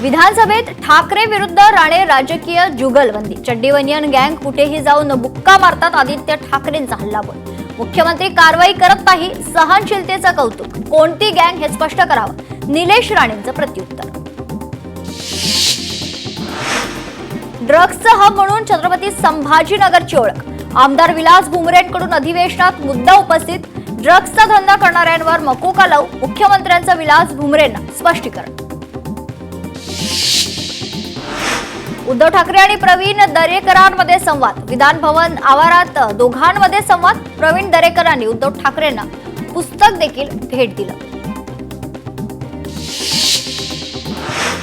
विधानसभेत ठाकरे विरुद्ध राणे राजकीय जुगलबंदी। चड्डीबनियन गँग कुठेही जाऊन बुक्का मारतात आदित्य ठाकरेंचा हल्लाबोल। मुख्यमंत्री कारवाई करत नाही, सहनशीलतेचं कौतुक। कोणती गँग हे स्पष्ट करावं, निलेश राणेंचं प्रत्युत्तर। ड्रग्सचा हब म्हणून छत्रपती संभाजीनगरची ओळख। आमदार विलास भुमरेंकडून अधिवेशनात मुद्दा उपस्थित। ड्रग्सचा धंदा करणाऱ्यांवर मकोका लावू, मुख्यमंत्र्यांचं विलास भुमरेंना स्पष्टीकरण। उद्धव ठाकरे आणि प्रवीण दरेकरांमध्ये संवाद। विधान भवन आवारात दोघांमध्ये संवाद। प्रवीण दरेकरांनी उद्धव ठाकरेंना पुस्तक देखील भेट दिलं।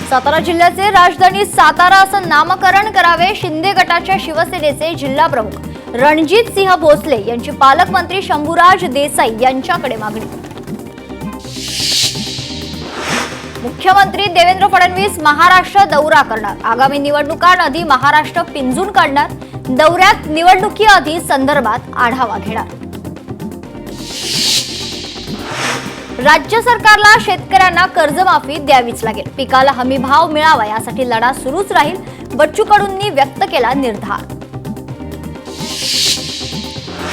सातारा जिल्ह्याचे राजधानी सातारा असं नामकरण करावे, शिंदे गटाच्या शिवसेनेचे जिल्हा प्रमुख रणजित सिंह भोसले यांची पालकमंत्री शंभूराज देसाई यांच्याकडे मागणी। मुख्यमंत्री देवेंद्र फडणवीस महाराष्ट्र दौरा करणार। आगामी निवडणुकांआधी महाराष्ट्र पिंजून काढणार। दौऱ्यात निवडणुकीआधी संदर्भात आढावा घेणार। राज्य सरकारला शेतकऱ्यांना कर्जमाफी द्यावीच लागेल। पिकाला हमी भाव मिळावा यासाठी लढा सुरूच राहील। बच्चू कडूंनी व्यक्त केला निर्धार।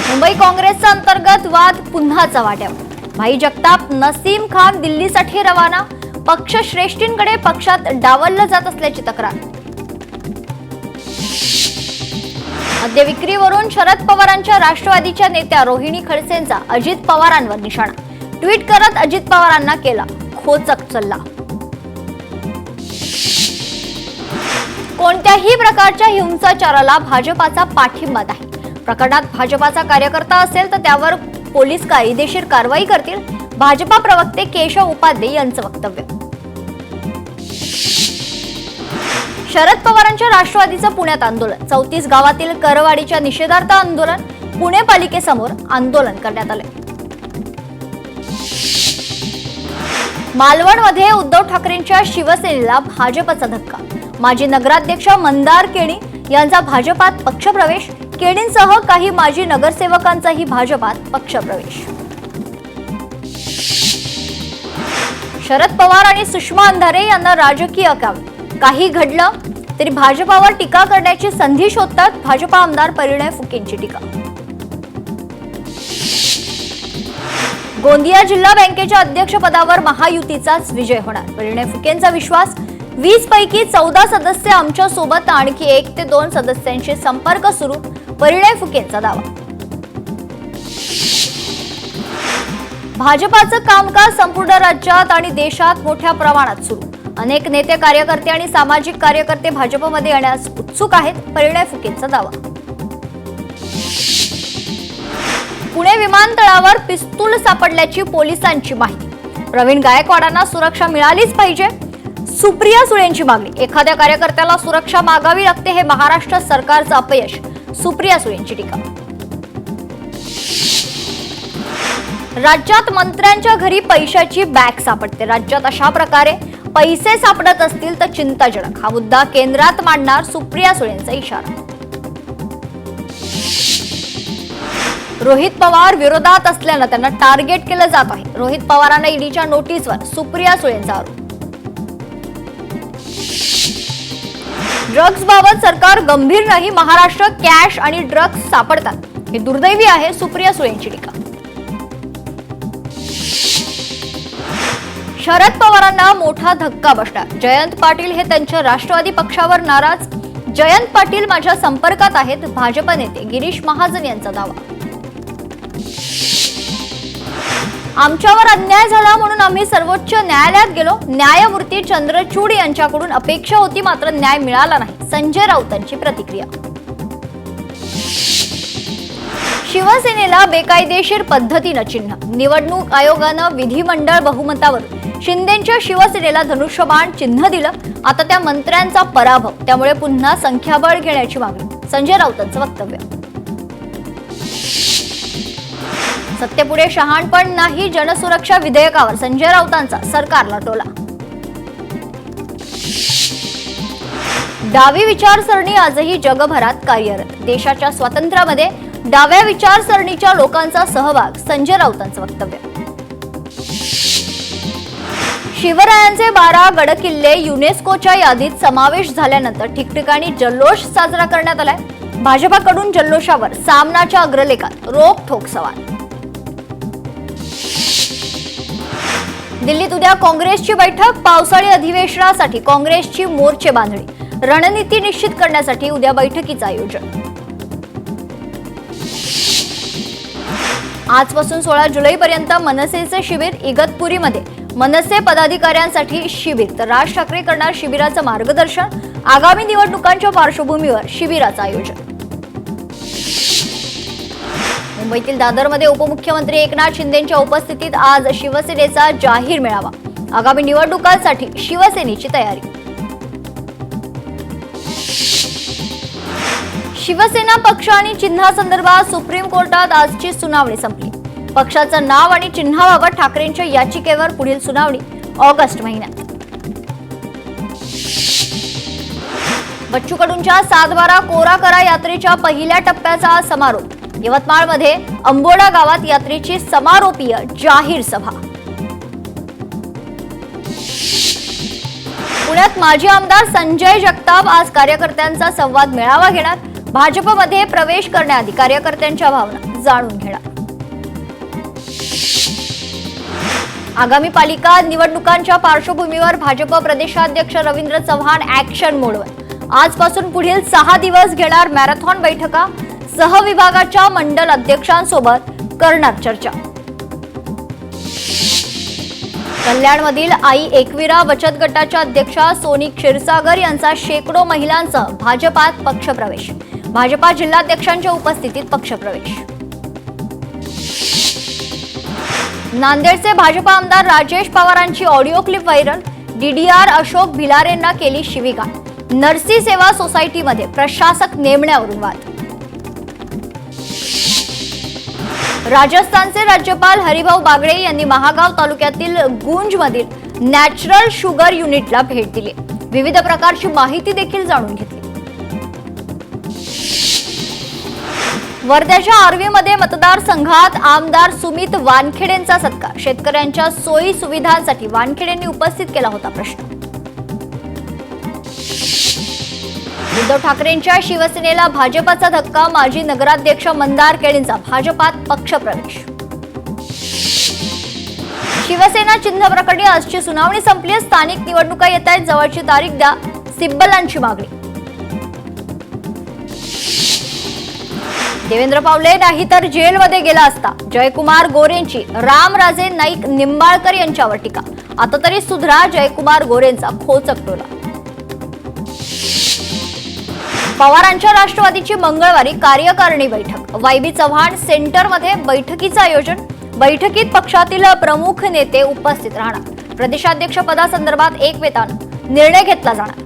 मुंबई काँग्रेसचा अंतर्गत वाद पुन्हा चव्हाट्यावर। भाई जगताप नसीम खान दिल्लीसाठी रवाना। पक्ष श्रेष्ठींकडे पक्षात डावललं जात असल्याची तक्रार। मद्यविक्रीवरून शरद पवारांच्या राष्ट्रवादीच्या नेत्या रोहिणी खडसेंचा अजित पवारांवर निशाणा। ट्विट करत अजित पवारांना केला खोचक सल्ला। कोणत्याही प्रकारच्या हिंसाचाराला भाजपाचा पाठिंबा नाही। प्रकरणात भाजपाचा कार्यकर्ता असेल तर त्यावर पोलीस कायदेशीर कारवाई करतील। भाजपा प्रवक्ते केशव उपाध्ये यांचं वक्तव्य। शरद पवारांच्या राष्ट्रवादीचं पुण्यात आंदोलन। 34 गावातील करवाढीच्या निषेधार्थ आंदोलन। पुणे पालिकेसमोर आंदोलन करण्यात आले। मालवणमध्ये उद्धव ठाकरेंच्या शिवसेनेला भाजपचा धक्का। माजी नगराध्यक्ष मंदार केणी यांचा भाजपात पक्षप्रवेश। केणींसह काही माजी नगरसेवकांचाही भाजपात पक्षप्रवेश। शरद पवार आणि सुषमा अंधारे यांना राजकीय कावे। काही घडलं तरी भाजपावर टीका करण्याची संधी शोधतात। भाजपा आमदार परिणय फुकेंची टीका। गोंदिया जिल्हा बँकेच्या अध्यक्षपदावर महायुतीचाच विजय होणार। परिणय फुकेंचा विश्वास। 20 पैकी 14 सदस्य आमच्या सोबत, आणखी 1 ते 2 सदस्यांशी संपर्क सुरू। परिणय फुकेंचा दावा। भाजपाचं कामकाज संपूर्ण राज्यात आणि देशात मोठ्या प्रमाणात सुरू। अनेक नेते, कार्यकर्ते आणि सामाजिक कार्यकर्ते भाजपमध्ये येण्यास उत्सुक आहेत। परिणय फुकेंचा दावा। पुणे विमानतळावर पिस्तूल सापडल्याची पोलिसांची माहिती। प्रवीण गायकवाडांना सुरक्षा मिळालीच पाहिजे, सुप्रिया सुळेंची मागणी। एखाद्या कार्यकर्त्याला सुरक्षा मागावी लागते, हे महाराष्ट्र सरकारचं अपयश। सुप्रिया सुळेंची टीका। राज्यात मंत्र्यांच्या घरी पैशाची बॅग सापडते। राज्यात अशा प्रकारे पैसे सापडत असतील तर चिंताजनक। हा मुद्दा केंद्रात मांडणार, सुप्रिया सुळेंचा इशारा। रोहित पवार विरोधात असल्यानं त्यांना टार्गेट केलं जात आहे। रोहित पवारांना ईडीच्या नोटीसवर सुप्रिया सुळेंचा आरोप। ड्रग्स बाबत सरकार गंभीर नाही। महाराष्ट्र कॅश आणि ड्रग्स सापडतात, हे दुर्दैवी आहे। सुप्रिया सुळेंची टीका। शरद पवारांना मोठा धक्का बसणार। जयंत पाटील हे त्यांच्या राष्ट्रवादी पक्षावर नाराज। जयंत पाटील माझ्या संपर्कात आहेत। भाजप नेते गिरीश महाजन यांचा दावा। आमच्यावर अन्याय झाला म्हणून आम्ही सर्वोच्च न्यायालयात गेलो। न्यायमूर्ती चंद्रचूड यांच्याकडून अपेक्षा होती, मात्र न्याय मिळाला नाही। संजय राऊतांची प्रतिक्रिया। शिवसेनेला बेकायदेशीर पद्धतीनं चिन्ह। निवडणूक आयोगानं विधिमंडळ बहुमतावर शिंदेच्या शिवसेनेला धनुष्यबाण चिन्ह दिलं। आता त्या मंत्र्यांचा पराभव, त्यामुळे पुन्हा संख्याबळ घेण्याची मागणी। संजय राऊतांचं वक्तव्य। सत्तेपुढे शहाणपण नाही। जनसुरक्षा विधेयकावर संजय राऊतांचा सरकारला टोला। डावी विचारसरणी आजही जगभरात कार्यरत। देशाच्या स्वातंत्र्यामध्ये डाव्या विचारसरणीच्या लोकांचा सहभाग। संजय राऊतांचं वक्तव्य। शिवरायांचे 12 गडकिल्ले युनेस्कोच्या यादीत समावेश झाल्यानंतर ठिकठिकाणी जल्लोष साजरा करण्यात आलाय. भाजपाकडून जल्लोषावर सामनाच्या अग्रलेखात रोखठोक सवाल. दिल्लीत उद्या काँग्रेसची बैठक. पावसाळी अधिवेशनासाठी काँग्रेसची मोर्चे बांधणी. रणनीती निश्चित करण्यासाठी उद्या बैठकीचं आयोजन. आजपासून 16 जुलैपर्यंत मनसेचे शिबिर. इगतपुरीमध्ये मनसे पदाधिकाऱ्यांसाठी शिबिर तर राज ठाकरे करणार शिबिराचं मार्गदर्शन. आगामी निवडणुकांच्या पार्श्वभूमीवर शिबिराचं आयोजन. मुंबईतील दादरमध्ये उपमुख्यमंत्री एकनाथ शिंदेंच्या उपस्थितीत आज शिवसेनेचा जाहीर मेळावा. आगामी निवडणुकांसाठी शिवसेनेची तयारी. शिवसेना पक्ष आणि चिन्हासंदर्भात सुप्रीम कोर्टात आजची सुनावणी संपली. पक्षाचं नाव आणि चिन्हाबाबत ठाकरेंच्या याचिकेवर पुढील सुनावणी ऑगस्ट महिन्यात. बच्चू कडूंच्या 7/12 कोरा करा यात्रेच्या पहिल्या टप्प्याचा समारोप. यवतमाळमध्ये अंबोडा गावात यात्रेची समारोपीय जाहीर सभा. पुण्यात माजी आमदार संजय जगताप आज कार्यकर्त्यांचा संवाद मेळावा घेणार. भाजपमध्ये प्रवेश करण्याआधी कार्यकर्त्यांच्या भावना जाणून घेणार. आगामी पालिका निवडणुकांच्या पार्श्वभूमीवर भाजप प्रदेशाध्यक्ष रवींद्र चव्हाण ऍक्शन मोडवर. आजपासून पुढील 6 दिवस घेणार मॅरेथॉन बैठका. सहविभागाच्या मंडल अध्यक्षांसोबत करणार चर्चा. कल्याणमधील आई एकविरा बचत गटाच्या अध्यक्षा सोनी क्षीरसागर यांचा शेकडो महिलांसह भाजपात पक्षप्रवेश. भाजपा जिल्हाध्यक्षांच्या उपस्थितीत पक्षप्रवेश. नांदेडचे भाजपा आमदार राजेश पवारांची audio clip viral. DDR Ashok भिलारेंना केली शिवीगाळ. नरसी सेवा सोसायटीमध्ये प्रशासक नेमण्यावरून वाद. राजस्थानचे राज्यपाल हरिभाऊ बागडे यांनी महागाव तालुक्यातील गुंजमधील नॅचरल शुगर युनिटला भेट दिली. विविध प्रकारची माहिती देखील जाणून घेतली. वर्ध्याच्या आर्वीमध्ये मतदारसंघात आमदार सुमित वानखेडेंचा सत्कार. शेतकऱ्यांच्या सोयी सुविधांसाठी वानखेडेंनी उपस्थित केला होता प्रश्न. उद्धव ठाकरेंच्या शिवसेनेला भाजपाचा धक्का. माजी नगराध्यक्ष मंदार केळींचा भाजपात पक्षप्रवेश. शिवसेना चिन्ह प्रकरणी आजची सुनावणी संपली. स्थानिक निवडणुका येत आहेत, जवळची तारीख द्या, सिब्बलांची मागणी. देवेंद्र पावले नाही तर जेलमध्ये गेला असता. जयकुमार गोरेंची रामराजे नाईक निंबाळकर यांच्यावर टीका. आता तरी सुधरा, जयकुमार गोरेंचा खोचक टोला. पवारांच्या राष्ट्रवादीची मंगळवारी कार्यकारिणी बैठक. वायबी चव्हाण सेंटरमध्ये बैठकीचं आयोजन. बैठकीत पक्षातील प्रमुख नेते उपस्थित राहणार. प्रदेशाध्यक्ष पदासंदर्भात एकवेतानं निर्णय घेतला जाणार.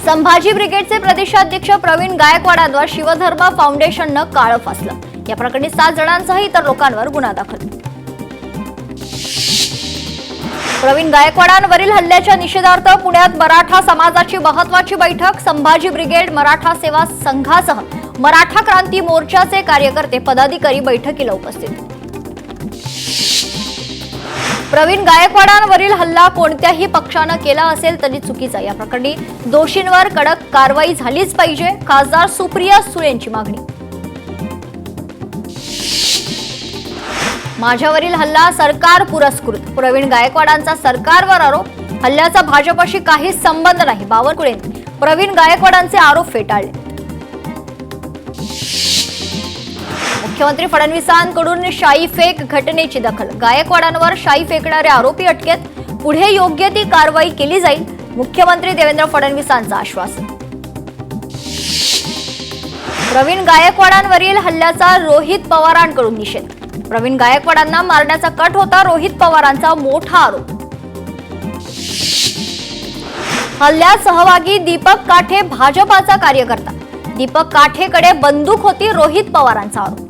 संभाजी ब्रिगेडचे प्रदेशाध्यक्ष प्रवीण गायकवाडांवर शिवधर्म फाउंडेशननं काळं फासलं. या प्रकरणी 7 जणांसह इतर लोकांवर गुन्हा दाखल. प्रवीण गायकवाडांवरील हल्ल्याच्या निषेधार्थ पुण्यात मराठा समाजाची महत्वाची बैठक. संभाजी ब्रिगेड, मराठा सेवा संघासह मराठा क्रांती मोर्चाचे कार्यकर्ते पदाधिकारी बैठकीला उपस्थित. प्रवीण गायकवाडांवरील हल्ला कोणत्याही पक्षानं केला असेल तरी चुकीचा. या प्रकरणी दोषींवर कडक कारवाई झालीच पाहिजे. खासदार सुप्रिया सुळेंची मागणी. माझ्यावरील हल्ला सरकार पुरस्कृत. प्रवीण गायकवाडांचा सरकारवर आरोप. हल्ल्याचा भाजपशी काहीच संबंध नाही. बावनकुळेंनी प्रवीण गायकवाडांचे आरोप फेटाळले. मुख्यमंत्री फडणवीसांकडून शाई फेक घटनेची दखल. गायकवाडांवर शाई फेकणारे आरोपी अटकेत. पुढे योग्य ती कारवाई केली जाईल. मुख्यमंत्री देवेंद्र फडणवीसांचं आश्वासन. प्रवीण गायकवाडांवरील हल्ल्याचा रोहित पवारांकडून निषेध. प्रवीण गायकवाडांना मारण्याचा कट होता रोहित पवारांचा मोठा आरोप. हल्ल्यात सहभागी दीपक काठे भाजपाचा कार्यकर्ता. दीपक काठेकडे बंदूक होती रोहित पवारांचा आरोप.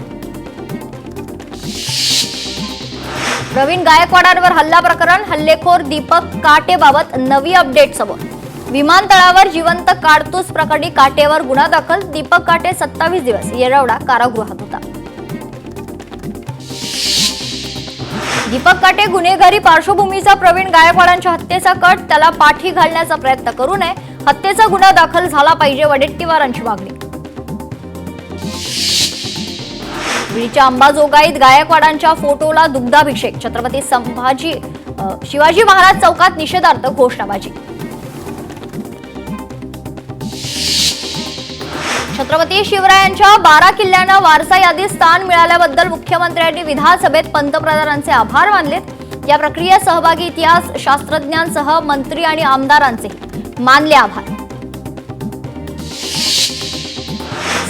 प्रवीण गायकवाडांवर हल्ला प्रकरण. हल्लेखोर दीपक काटेबाबत नवी अपडेट समोर. विमानतळावर जिवंत काडतूस प्रकरणी काटेवर गुन्हा दाखल. दीपक काटे 27 दिवस येरवडा कारागृहात होता. दीपक काटे गुन्हेगारी पार्श्वभूमीचा प्रवीण गायकवाडांच्या हत्येचा कट, त्याला पाठी घालण्याचा प्रयत्न करू नये, हत्येचा गुन्हा दाखल झाला पाहिजे, वडेट्टीवारांची मागणी. बीडच्या अंबाजोगाईत गायकवाडांच्या फोटोला दुग्धाभिषेक, छत्रपती शिवाजी महाराज चौकात निषेधार्थ घोषणाबाजी. छत्रपती शिवरायांच्या 12 किल्ल्यांना वारसा यादीत स्थान मिळाल्याबद्दल मुख्यमंत्र्यांनी विधानसभेत पंतप्रधानांचे आभार मानलेत. या प्रक्रियेत सहभागी इतिहास शास्त्रज्ञांसह मंत्री आणि आमदारांचे मानले आभार.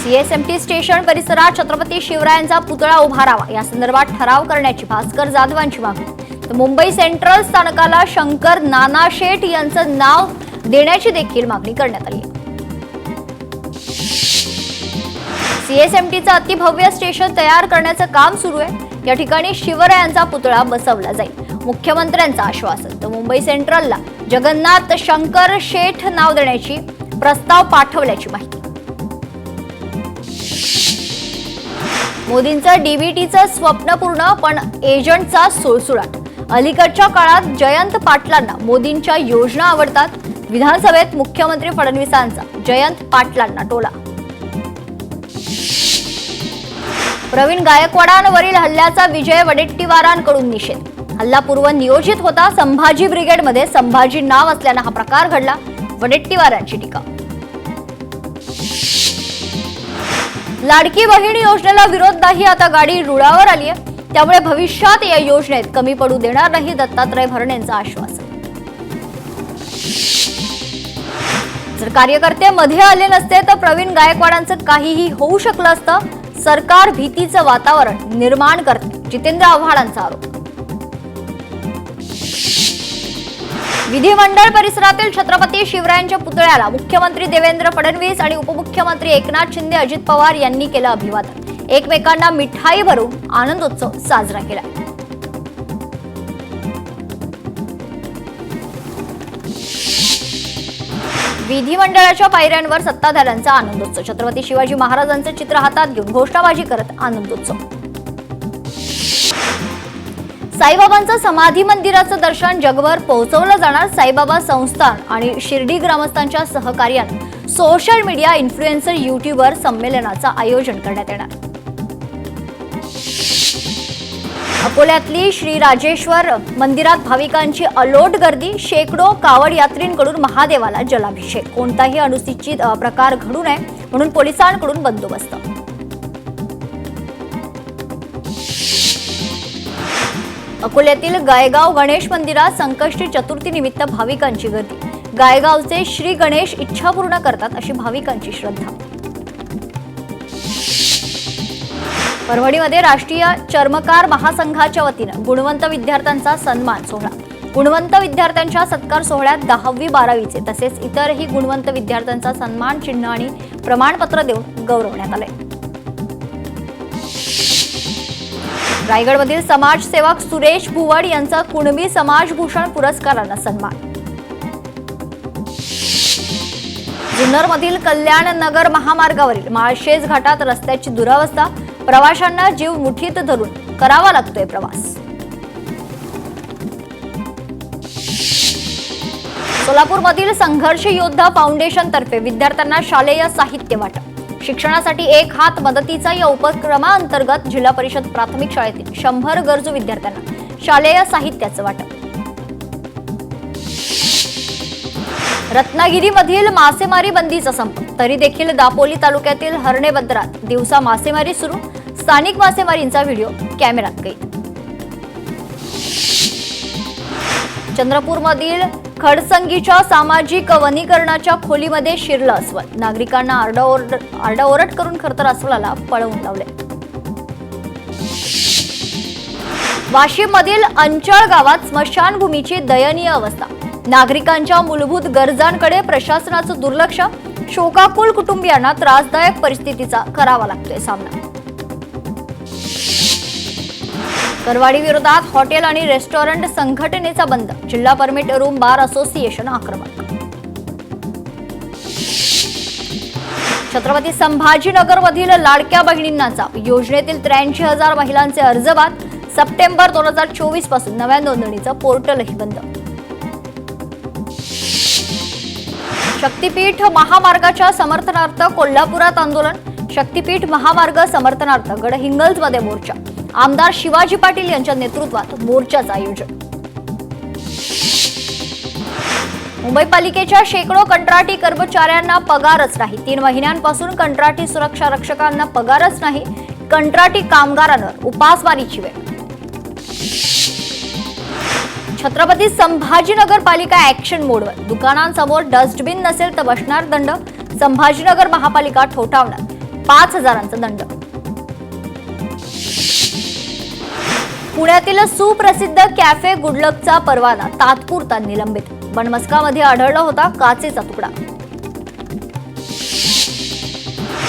सीएसएमटी स्टेशन परिसरात छत्रपती शिवरायांचा पुतळा उभारावा या संदर्भात ठराव करण्याची भास्कर जाधवांची मागणी. तर मुंबई सेंट्रल स्थानकाला शंकर नाना शेठ यांचं नाव देण्याची देखील मागणी करण्यात आली. सीएसएमटीचं अतिभव्य स्टेशन तयार करण्याचं काम सुरू आहे. या ठिकाणी शिवरायांचा पुतळा बसवला जाईल, मुख्यमंत्र्यांचं आश्वासन. तर मुंबई सेंट्रलला जगन्नाथ शंकर शेठ नाव देण्याची प्रस्ताव पाठवल्याची माहिती. मोदींचं डीबीटीचं स्वप्न पूर्ण, पण एजंटचा सुळसुळाट. अलीकडच्या काळात जयंत पाटलांना मोदींच्या योजना आवडतात. विधानसभेत मुख्यमंत्री फडणवीसांचा जयंत पाटलांना टोला. प्रवीण गायकवाडांवरील हल्ल्याचा विजय वडेट्टीवारांकडून निषेध. हल्लापूर्व नियोजित होता. संभाजी ब्रिगेडमध्ये संभाजी नाव असल्यानं हा प्रकार घडला, वडेट्टीवारांची टीका. लाडकी बहीण योजनेला विरोध नाही, आता गाडी रुळावर आली आहे, त्यामुळे भविष्यात या योजनेत कमी पडू देणार नाही, दत्तात्रय भरणेंचं आश्वासन. जर कार्यकर्ते मध्ये आले नसते तर प्रवीण गायकवाडांचं काहीही होऊ शकलं असतं. सरकार भीतीचं वातावरण निर्माण करते, जितेंद्र आव्हाडांचा आरोप. विधिमंडळ परिसरातील छत्रपती शिवरायांच्या पुतळ्याला मुख्यमंत्री देवेंद्र फडणवीस आणि उपमुख्यमंत्री एकनाथ शिंदे, अजित पवार यांनी केलं अभिवादन. एकमेकांना मिठाई भरून आनंदोत्सव साजरा केला. विधिमंडळाच्या पायऱ्यांवर सत्ताधाऱ्यांचा आनंदोत्सव. छत्रपती शिवाजी महाराजांचे चित्र हातात घेऊन घोषणाबाजी करत आनंदोत्सव. साईबाबांचं समाधी मंदिराचं दर्शन जगभर पोहोचवलं जाणार. साईबाबा संस्थान आणि शिर्डी ग्रामस्थांच्या सहकार्यानं सोशल मीडिया इन्फ्लुएन्सर युट्यूबर संमेलनाचं आयोजन करण्यात येणार. अकोल्यातली श्री राजेश्वर मंदिरात भाविकांची अलोट गर्दी. शेकडो कावड यात्रींकडून महादेवाला जलाभिषेक. कोणताही अनुचित प्रकार घडू नये म्हणून पोलिसांकडून बंदोबस्त. अकोल्यातील गायगाव गणेश मंदिरात संकष्टी चतुर्थी निमित्त भाविकांची गर्दी. गायगावचे श्री गणेश इच्छा पूर्ण करतात अशी भाविकांची श्रद्धा. परभणीमध्ये राष्ट्रीय चर्मकार महासंघाच्या वतीनं गुणवंत विद्यार्थ्यांचा सन्मान सोहळा. गुणवंत विद्यार्थ्यांच्या सत्कार सोहळ्यात 10वी 12वीचे तसेच इतरही गुणवंत विद्यार्थ्यांचा सन्मान चिन्ह आणि प्रमाणपत्र देऊन गौरवण्यात आले. रायगडमधील समाजसेवक सुरेश भुवड यांचा कुणबी समाजभूषण पुरस्कारानं सन्मान. जुन्नरमधील कल्याण नगर महामार्गावरील माळशेज घाटात रस्त्याची दुरावस्था. प्रवाशांना जीव मुठीत धरून करावा लागतोय प्रवास. सोलापूरमधील संघर्ष योद्धा फाउंडेशन तर्फे विद्यार्थ्यांना शालेय साहित्य वाटप. शिक्षणासाठी एक हात मदतीचा या उपक्रमाअंतर्गत जिल्हा परिषद प्राथमिक शाळेतील 100 गरजू विद्यार्थ्यांना शालेय साहित्याचं वाटप. रत्नागिरीमधील मासेमारी बंदीचा संप. तरी देखील दापोली तालुक्यातील हरणे बंदरात दिवसा मासेमारी सुरू. स्थानिक मासेमारींचा व्हिडिओ कॅमेऱ्यात कैद. चंद्रपूरमधील खडसंगीच्या सामाजिक वनीकरणाच्या खोलीमध्ये शिरलं अस्वल. नागरिकांना आरडाओरड करून खरतर अस्वलाला पळवून लावले. वाशिममधील अंचळ गावात स्मशानभूमीची दयनीय अवस्था. नागरिकांच्या मूलभूत गरजांकडे प्रशासनाचं दुर्लक्ष. शोकाकुल कुटुंबियांना त्रासदायक परिस्थितीचा करावा लागतोय सामना. करवाडी विरोधात हॉटेल आणि रेस्टॉरंट संघटनेचा बंद. जिल्हा परमिट रूम बार असोसिएशन आक्रमक. छत्रपती संभाजीनगरमधील लाडक्या बहिणींना चाप. योजनेतील 83,000 महिलांचे अर्ज बाद. सप्टेंबर 2024 पासून नव्या नोंदणीचं पोर्टलही बंद. शक्तीपीठ महामार्गाच्या समर्थनार्थ कोल्हापुरात आंदोलन. शक्तीपीठ महामार्ग समर्थनार्थ गडहिंग्लजमध्ये मोर्चा. आमदार शिवाजी पाटील यांच्या नेतृत्वात मोर्चाचं आयोजन. मुंबई पालिकेच्या शेकडो कंत्राटी कर्मचाऱ्यांना पगारच नाही. 3 महिन्यांपासून कंत्राटी सुरक्षा रक्षकांना पगारच नाही. कंत्राटी कामगारांवर उपासमारीची वेळ. छत्रपती संभाजीनगर पालिका ऍक्शन मोडवर. दुकानांसमोर डस्टबिन नसेल तर बसणार दंड. संभाजीनगर महापालिका ठोठावणार 5,000चा दंड. पुण्यातील सुप्रसिद्ध कॅफे गुडलकचा परवाना तात्पुरता निलंबित. बनमस्कामध्ये आढळला होता काचेचा तुकडा.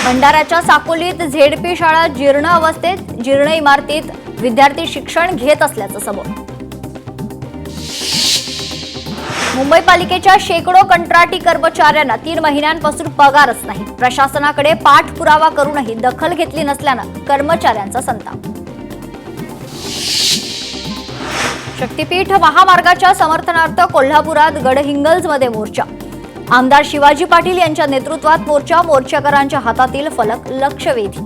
भंडाऱ्याच्या साकोलीत झेडपी शाळा जीर्ण अवस्थेत. जीर्ण इमारतीत विद्यार्थी शिक्षण घेत असल्याचं समोर. मुंबई पालिकेच्या शेकडो कंत्राटी कर्मचाऱ्यांना 3 महिन्यांपासून पगारच नाही. प्रशासनाकडे पाठपुरावा करूनही दखल घेतली नसल्यानं कर्मचाऱ्यांचा संताप. शक्तीपीठ महामार्गाच्या समर्थनार्थ कोल्हापुरात गडहिंग्लजमध्ये मोर्चा. आमदार शिवाजी पाटील यांच्या नेतृत्वात मोर्चा. मोर्चेकरांच्या हातातील फलक लक्षवेधी.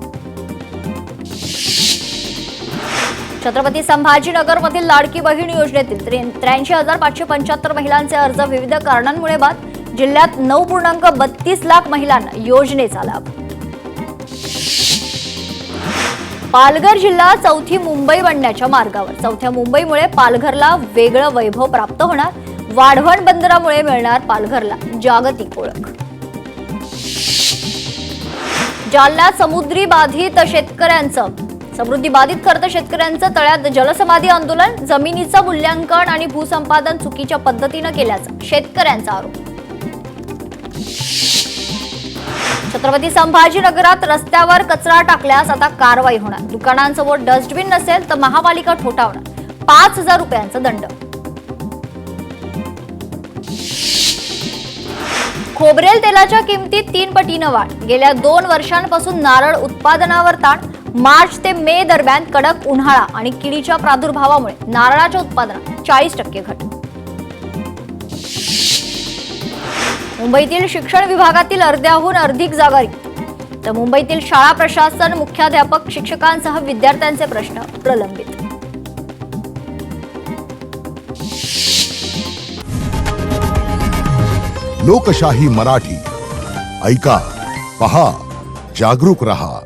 छत्रपती संभाजीनगरमधील लाडकी बहीण योजनेतील 83,575 महिलांचे अर्ज विविध कारणांमुळे बाद. जिल्ह्यात 9.32 लाख महिलांना योजनेचा लाभ. पालघर जिल्हा चौथी मुंबई बनण्याच्या मार्गावर. चौथ्या मुंबईमुळे पालघरला वेगळं वैभव प्राप्त होणार. वाढवण बंदरामुळे मिळणार पालघरला जागतिक ओळख. जालन्यात समृद्धी बाधित करत शेतकऱ्यांचं तळ्यात जलसमाधी आंदोलन. जमिनीचं मूल्यांकन आणि भूसंपादन चुकीच्या पद्धतीनं केल्याचा शेतकऱ्यांचा आरोप. छत्रपती संभाजीनगरात रस्त्यावर कचरा टाकल्यास आता कारवाई होणार. दुकानांसमोर डस्टबिन नसेल तर महापालिका ठोठावणार 5,000 रुपयांचा दंड. खोबरेल तेलाच्या किमतीत 3 पटीनं वाढ. गेल्या 2 वर्षांपासून नारळ उत्पादनावर ताण. मार्च ते मे दरम्यान कडक उन्हाळा आणि किडीच्या प्रादुर्भावामुळे नारळाच्या उत्पादनात 40% घट. मुंबईतील शिक्षण विभागातील अर्ध्याहून अधिक जागा रिक्त. तर मुंबईतील शाळा प्रशासन, मुख्याध्यापक, शिक्षकांसह विद्यार्थ्यांचे प्रश्न प्रलंबित. लोकशाही मराठी ऐका, पहा, जागरूक रहा.